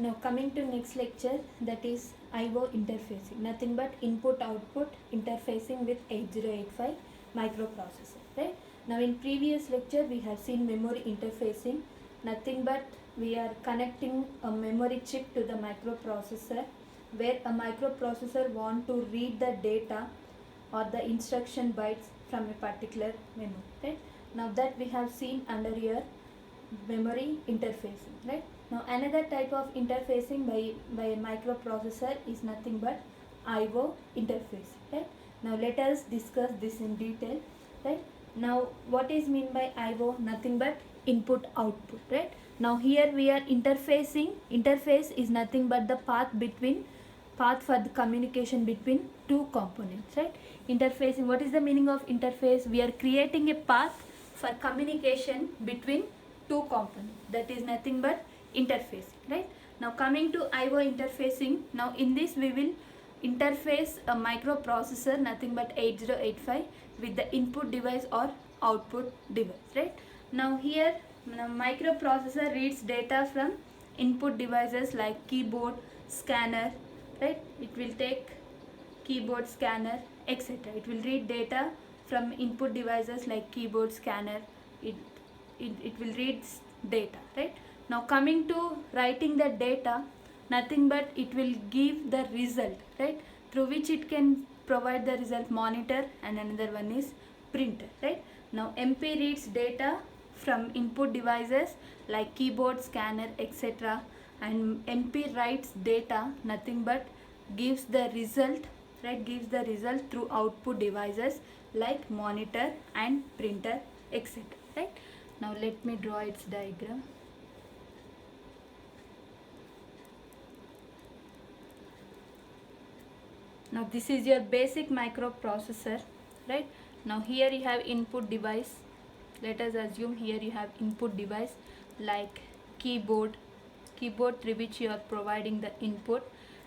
Now coming to next lecture, that is I/O interfacing, nothing but input output interfacing with 8085 microprocessor, right? Now in previous lecture we have seen memory interfacing, nothing but we are connecting a memory chip to the microprocessor, where a microprocessor want to read the data or the instruction bytes from a particular memory, right? Now that we have seen under here memory interfacing, right? Now another type of interfacing by a microprocessor is nothing but I/O interface, right? Now let us discuss this in detail, right? Now what is mean by I/O? Nothing but input output, right? Now here we are interfacing. Interface is nothing but the path for the communication between two components, right? Interfacing, what is the meaning of interface? We are creating a path for communication between two components, that is nothing but interfacing, right? Now coming to I/O interfacing, now in this we will interface a microprocessor, nothing but 8085, with the input device or output device, right? Now here microprocessor reads data from input devices like keyboard, scanner, right? It will take keyboard, scanner, etc. It will read data from input devices like keyboard, scanner. It will read data, right? Now coming to writing the data, nothing but it will give the result, right? Through which it can provide the result monitor, and another one is printer, right? Now MP reads data from input devices like keyboard, scanner, etc. and MP writes data, nothing but gives the result, right? Gives the result through output devices like monitor and printer, etc. right? Now let me draw its diagram. Now this is your basic microprocessor, right? Now here you have input device. Let us assume here you have input device like keyboard through which you are providing the input,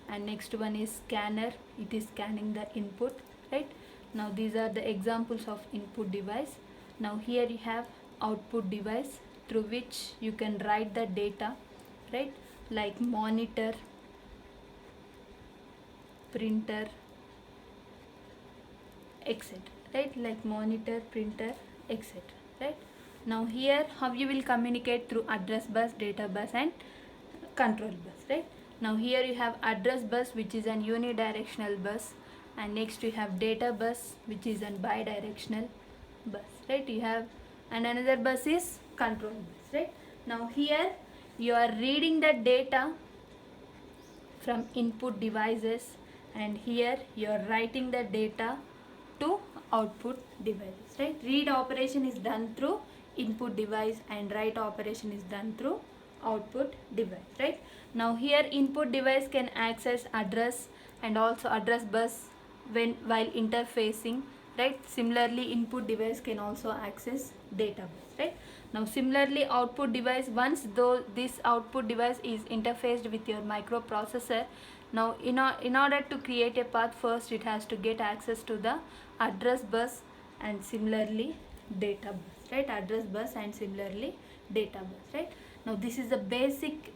and next one is scanner, it is scanning the input, right? Now these are the examples of input device. Now here you have output device through which you can write the data, right? Like monitor, printer, etc. right? Like monitor, printer, etc. right? Now here how you will communicate through address bus, data bus and control bus, right? Now here you have address bus, which is an unidirectional bus, and next you have data bus, which is an bidirectional bus, right? You have, and another bus is control bus, right? Now here you are reading the data from input devices, and here you are writing the data to output devices, right? Read operation is done through input device and write operation is done through output device, right? Now here input device can access address and also address bus while interfacing, right? Similarly input device can also access data bus, right? Now similarly output device, once though this output device is interfaced with your microprocessor, now in order to create a path, first it has to get access to the address bus and similarly data bus, right? Address bus and similarly data bus, right? Now this is the basic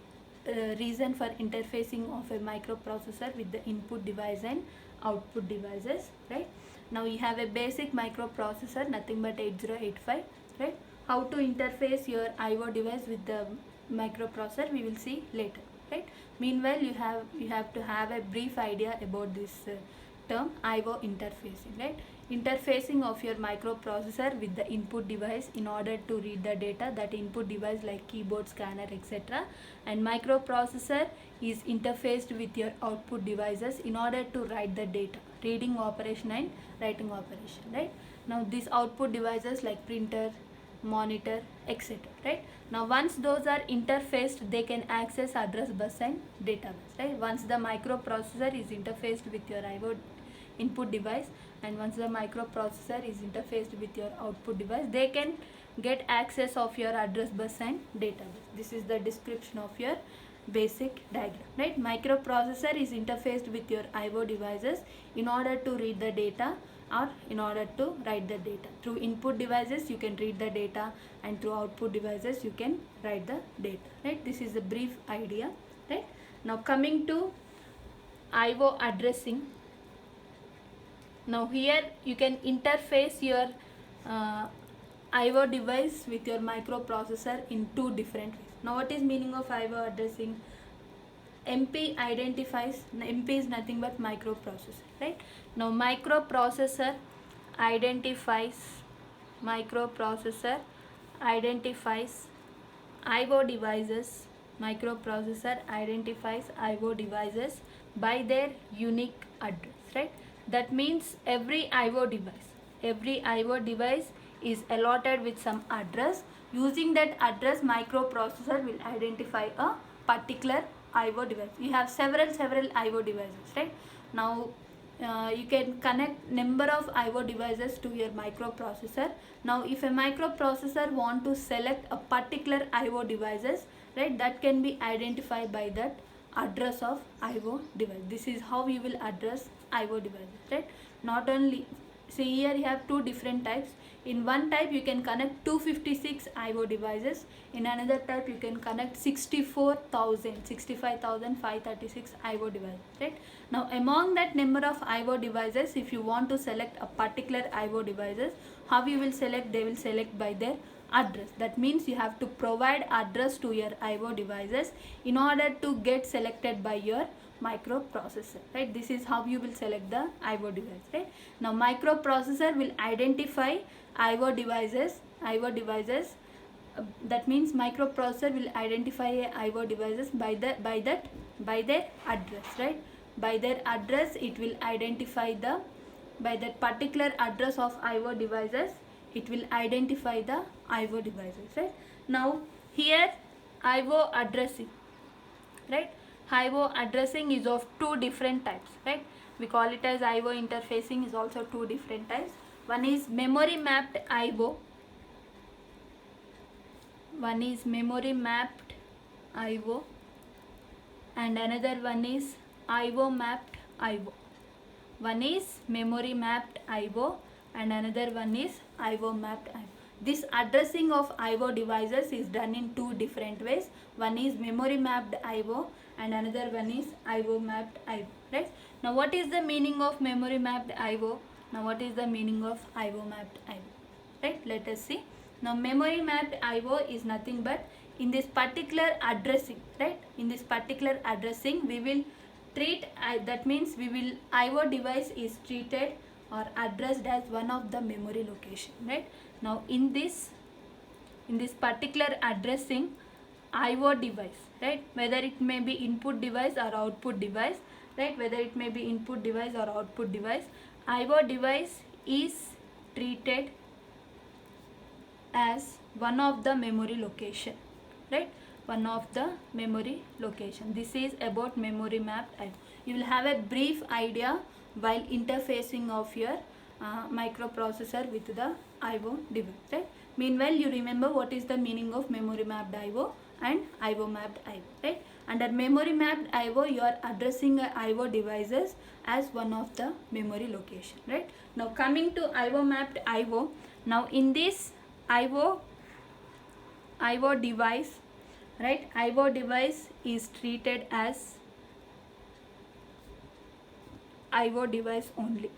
reason for interfacing of a microprocessor with the input device and output devices, right? Now you have a basic microprocessor, nothing but 8085, right? How to interface your I/O device with the microprocessor we will see later, right? Meanwhile you have to have a brief idea about this term I/O interfacing, right? Interfacing of your microprocessor with the input device in order to read the data, that input device like keyboard, scanner, etc. and microprocessor is interfaced with your output devices in order to write the data, reading operation and writing operation, right? Now these output devices like printer, monitor, etc. right? Now once those are interfaced, they can access address bus and data bus, right? Once the microprocessor is interfaced with your I/O input device and once the microprocessor is interfaced with your output device, they can get access of your address bus and data bus. This is the description of your basic diagram, right? Microprocessor is interfaced with your I/O devices in order to read the data or in order to write the data. Through input devices you can read the data and through output devices you can write the data, right? This is a brief idea, right? Now coming to I/O addressing. Now here you can interface your I/O device with your microprocessor in two different ways. Now what is meaning of I/O addressing? MP identifies, MP is nothing but microprocessor, right? Now microprocessor identifies I/O devices. Microprocessor identifies I/O devices by their unique address, right? That means every I/O device is allotted with some address. Using that address, microprocessor will identify a particular I/O device. You have several I/O devices, right? Now you can connect number of I/O devices to your microprocessor. Now if a microprocessor want to select a particular I/O devices, right, that can be identified by that address of I/O device. This is how you will address I/O devices, right? Not only, see here you have two different types. In one type you can connect 256 I/O devices. In another type you can connect 65,536 I/O devices, right? Now among that number of I/O devices, if you want to select a particular I/O devices, how you will select? They will select by their address. That means you have to provide address to your I/O devices in order to get selected by your microprocessor, right? This is how you will select the I/O device, right? Now microprocessor will identify I/O devices. That means microprocessor will identify I/O devices by their address, right? By their address it will identify by that particular address of I/O devices, it will identify the I/O devices, right? Now here I/O addressing, right? I/O addressing is of two different types, right? We call it as I/O interfacing is also two different types. One is memory mapped I/O. And another one is I/O mapped I/O. One is memory mapped I/O and another one is I/O mapped I/O. This addressing of I/O devices is done in two different ways. One is memory mapped I/O and another one is I/O mapped I/O, right? Now what is the meaning of memory mapped I/O? Now what is the meaning of I/O mapped I/O? Right? Let us see. Now memory mapped I/O is nothing but in this particular addressing, right? In this particular addressing we will treat, that means we will I/O device is treated or addressed as one of the memory location, right? Now in this particular addressing, I/O device, right, whether it may be input device or output device, right, whether it may be input device or output device, I/O device is treated as one of the memory location, right, one of the memory location. This is about memory mapped I/O. You will have a brief idea while interfacing of your microprocessor with the I/O device, right? Meanwhile, you remember what is the meaning of memory mapped I/O and I/O mapped I/O, right? Under memory mapped I/O, you are addressing I/O devices as one of the memory location, right? Now coming to I/O mapped I/O, now in this I/O device, right, I/O device is treated as I/O device only.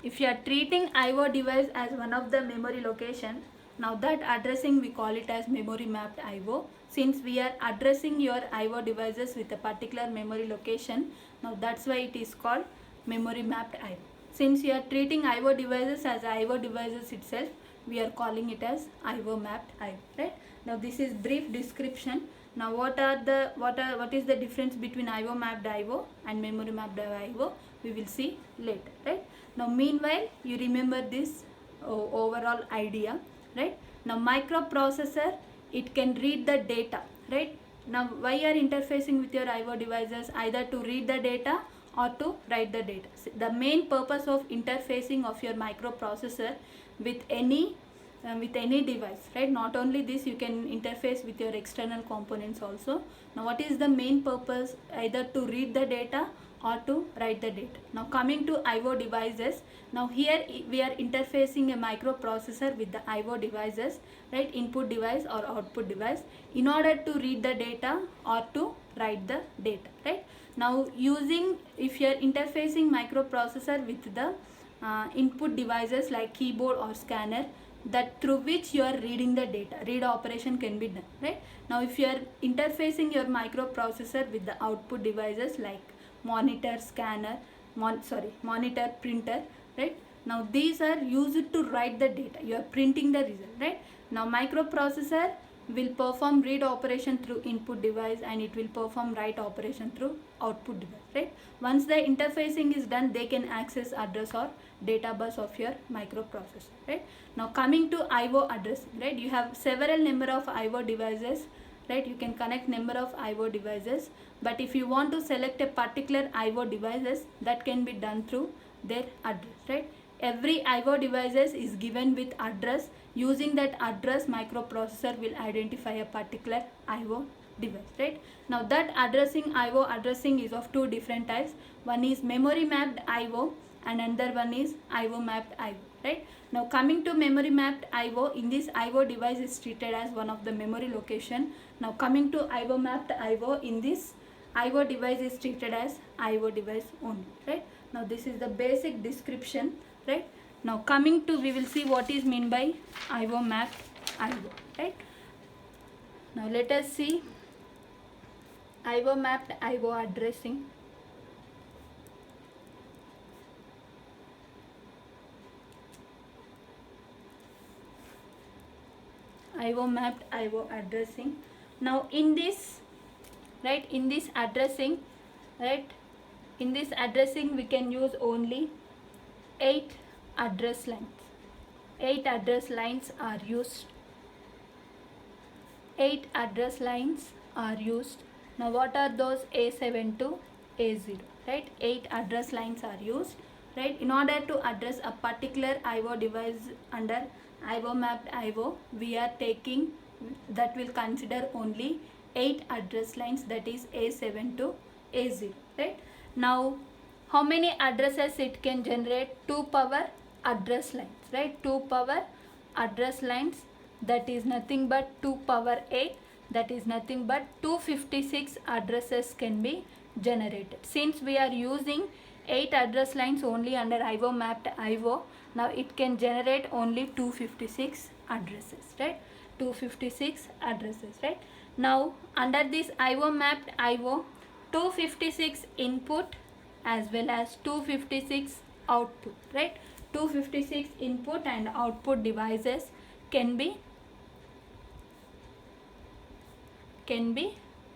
If you are treating I/O device as one of the memory location, now that addressing we call it as memory mapped I/O. Since we are addressing your I/O devices with a particular memory location, now that's why it is called memory mapped I/O. Since you are treating I/O devices as I/O devices itself, we are calling it as I/O mapped I/O, right? Now this is brief description. Now what is the difference between I/O mapped I/O and memory mapped I/O? We will see later, right? Now meanwhile, you remember this overall idea, right? Now microprocessor, it can read the data, right? Now why you are interfacing with your I/O devices? Either to read the data or to write the data. The main purpose of interfacing of your microprocessor with any device, right? Not only this, you can interface with your external components also. Now what is the main purpose? Either to read the data or to write the data. Now coming to I/O devices, now here we are interfacing a microprocessor with the I/O devices, right, input device or output device, in order to read the data or to write the data, right? Now using, if you are interfacing microprocessor with the input devices like keyboard or scanner, that through which you are reading the data, read operation can be done, right? Now if you are interfacing your microprocessor with the output devices like monitor, scanner, monitor, printer, right? Now these are used to write the data, you are printing the result, right? Now microprocessor will perform read operation through input device and it will perform write operation through output device, right? Once the interfacing is done, they can access address or data bus of your microprocessor, right? Now coming to IO addressing, right? You have several number of IO devices, right? You can connect number of IO devices, but if you want to select a particular IO devices, that can be done through their address, right? Every IO devices is given with address. Using that address, microprocessor will identify a particular IO device, right? Now that IO addressing is of two different types. One is memory mapped IO and another one is IO mapped IO, right? Now coming to memory mapped IO, in this IO device is treated as one of the memory location. Now coming to IO mapped IO, in this IO device is treated as IO device only, right? Now this is the basic description, right? Now coming to, we will see what is mean by IO mapped IO, right? Now let us see IO mapped IO addressing. IO mapped IO addressing. Now in this, right, in this addressing, right, in this addressing we can use only 8 address lines. 8 address lines are used. 8 address lines are used. Now what are those? A7 to A0, right? 8 address lines are used, right? In order to address a particular IO device under IO mapped IO, we are taking, that will consider only 8 address lines, that is A7 to A0, right? Now how many addresses it can generate? 2 power address lines, right? 2 power address lines, that is nothing but 2 power 8, that is nothing but 256 addresses can be generated. Since we are using 8 address lines only under IO mapped IO, now it can generate only 256 addresses, right? 256 addresses, right? Now under this IO mapped IO, 256 input as well as 256 output, right? 256 input and output devices can be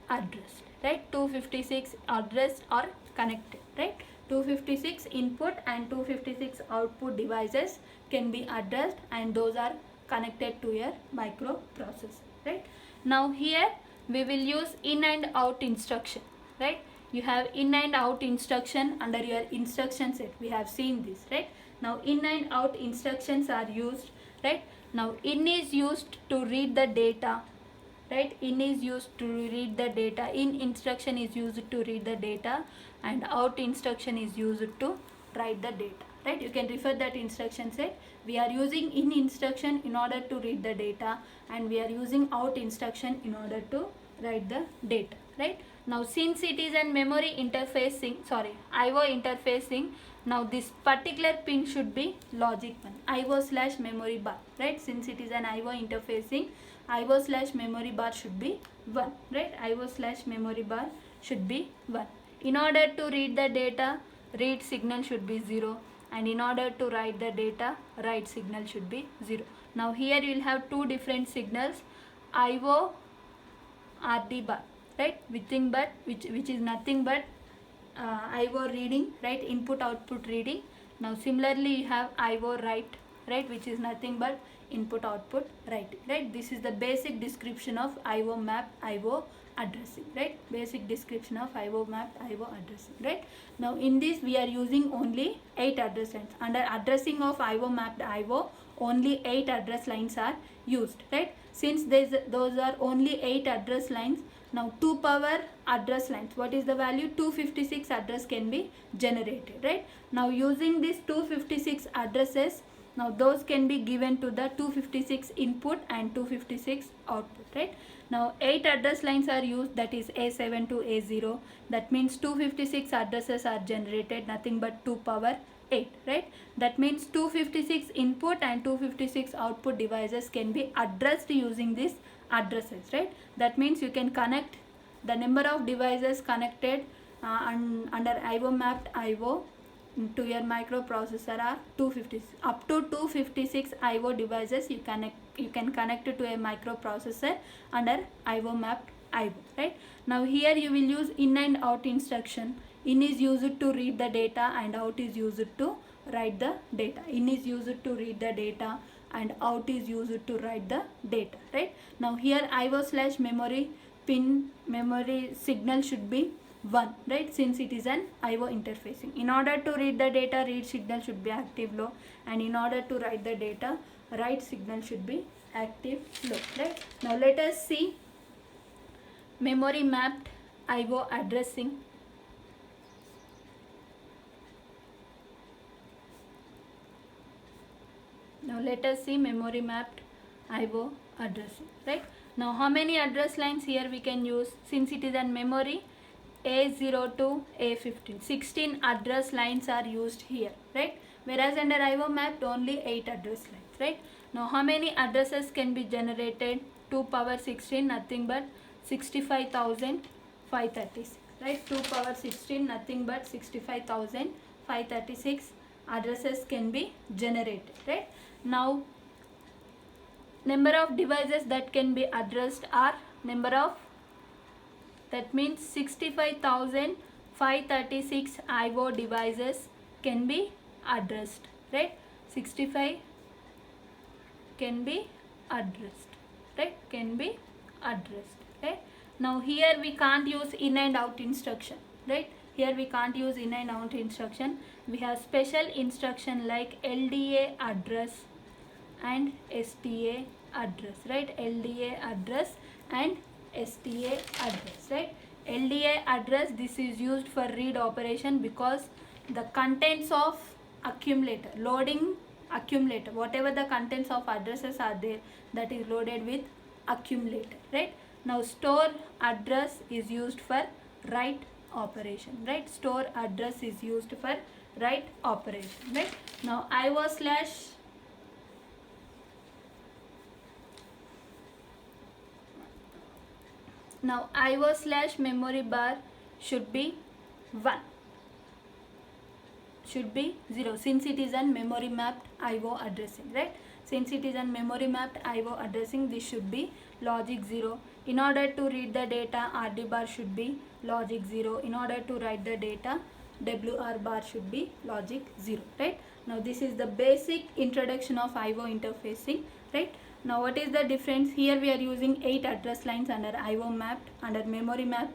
addressed, right? 256 addressed or connected, right? 256 input and 256 output devices can be addressed and those are connected to your microprocessor, right? Now here we will use in and out instruction, right? You have in and out instruction under your instruction set. We have seen this, right? Now in and out instructions are used, right? Now in is used to read the data, right? In is used to read the data. In instruction is used to read the data and out instruction is used to write the data, right? You can refer that instruction set. We are using in instruction in order to read the data and we are using out instruction in order to write the data, right? Now since it is an memory interfacing, IO interfacing, now this particular pin should be logic 1, IO/memory bar, right? Since it is an IO interfacing, IO/memory bar should be 1, right? IO/memory bar should be 1. In order to read the data, read signal should be 0, and in order to write the data, write signal should be 0. Now here you will have two different signals, IO RD bar, right? Which is nothing but IO reading, right? Input output reading. Now similarly you have IO write, right? Which is nothing but input output writing, right? This is the basic description of IO mapped IO addressing, right? Basic description of IO mapped IO addressing, right? Now in this we are using only 8 address lines. Under addressing of IO mapped IO, only 8 address lines are used, right? Since those are only 8 address lines, now 2 power address lines, what is the value? 256 address can be generated, right? Now using these 256 addresses, now those can be given to the 256 input and 256 output, right? Now 8 address lines are used, that is A7 to A0. That means 256 addresses are generated, nothing but 2 power 8, right? That means 256 input and 256 output devices can be addressed using these addresses, right? That means you can connect the number of devices connected under IO mapped IO to your microprocessor are 256. Up to 256 IO devices you can connect to a microprocessor under IO mapped IO, right? Now here you will use in and out instruction. In is used to read the data and out is used to write the data. In is used to read the data and out is used to write the data, right? Now here IO/memory pin memory signal should be 1, right, since it is an IO interfacing. In order to read the data, read signal should be active low, and in order to write the data, write signal should be active low, right? Now let us see memory mapped IO addressing. Now let us see memory mapped IO addressing, right? Now how many address lines here we can use? Since it is an memory, A0 to A15, 16 address lines are used here, right? Whereas under IO mapped only 8 address lines, right? Now how many addresses can be generated? 2 power 16, nothing but 65,536, right? 2 power 16, nothing but 65,536 addresses can be generated, right? Now number of devices that can be addressed are number of, that means 65,536 IO devices can be addressed, right? 65 can be addressed, right? Can be addressed, right? Now here we can't use in and out instruction, right? Here we can't use in and out instruction. We have special instruction like LDA address and STA address, right? LDA address and STA address, right? LDA address, this is used for read operation because the contents of accumulator, loading accumulator, whatever the contents of addresses are there, that is loaded with accumulator, right? Now store address is used for write operation, right? Store address is used for write operation, right? Now IO slash memory bar should be 1, should be 0, since it is an memory mapped IO addressing, right? Since it is an memory mapped IO addressing, this should be logic 0. In order to read the data, RD bar should be logic 0. In order to write the data, WR bar should be logic 0, right? Now this is the basic introduction of IO interfacing, right? Now what is the difference? Here we are using 8 address lines under IO mapped. Under memory map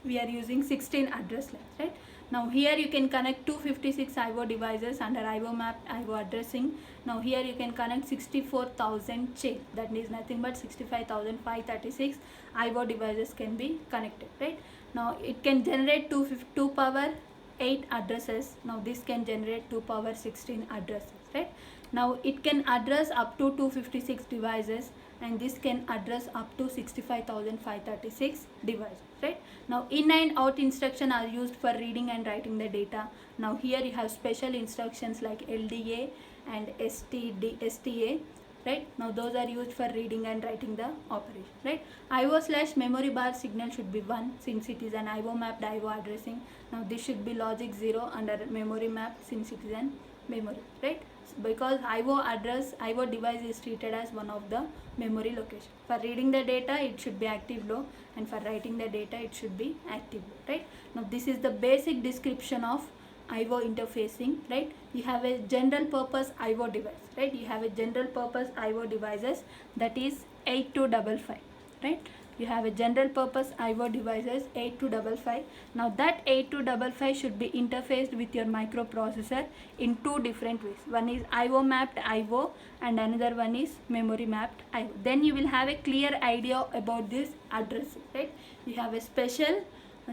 we are using 16 address lines, right? Now here you can connect 256 IO devices under IO mapped IO addressing. Now here you can connect 64,000 chain, that is nothing but 65,536 IO devices can be connected, right? Now it can generate 2 power 8 addresses. Now this can generate 2 power 16 addresses, right? Now it can address up to 256 devices, and this can address up to 65,536 devices, right? Now in and out instruction are used for reading and writing the data. Now here you have special instructions like LDA and STA, right? Now those are used for reading and writing the operation, right? IO/memory bar signal should be 1, since it is an IO mapped IO addressing. Now this should be logic 0 under memory map, since it is an memory, right? Because IO device is treated as one of the memory location. For reading the data it should be active low, and for writing the data it should be active low, right? Now this is the basic description of IO interfacing, right? You have a general purpose IO device, right? You have a general purpose IO devices, that is 8255, right? You have a general purpose IO devices 8255. Now that 8255 should be interfaced with your microprocessor in 2 different ways. One is IO mapped IO and another one is memory mapped IO. Then you will have a clear idea about this address, right? You have a special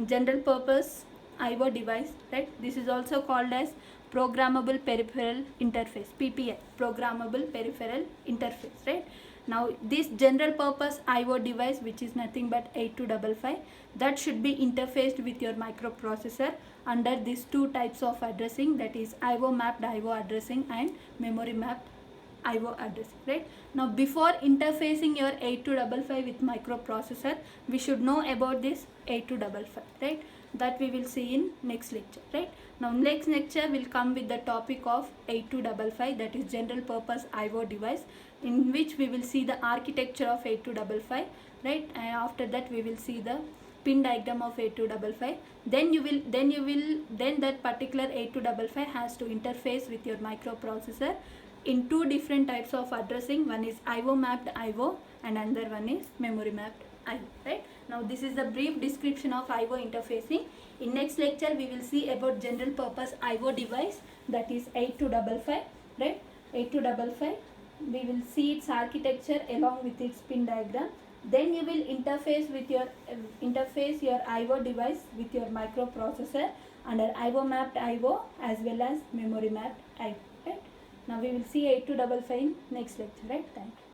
general purpose IO device, right? This is also called as programmable peripheral interface, PPI, programmable peripheral interface, right? Now this general purpose IO device, which is nothing but 8255, that should be interfaced with your microprocessor under these two types of addressing, that is IO mapped IO addressing and memory mapped IO addressing, right? Now before interfacing your 8255 with microprocessor, we should know about this 8255, right? That we will see in next lecture, right? Now next lecture will come with the topic of 8255, that is general purpose IO device, in which we will see the architecture of 8255, right? And after that we will see the pin diagram of 8255. Then that particular 8255 has to interface with your microprocessor in two different types of addressing. One is IO mapped IO and another one is memory mapped IO, right? Now this is the brief description of IO interfacing. In next lecture we will see about general purpose IO device, that is 8255, right? 8255, we will see its architecture along with its pin diagram. Then you will interface your IO device with your microprocessor under IO mapped IO as well as memory mapped IO, right? Now we will see 8255 in next lecture, right? Thank you.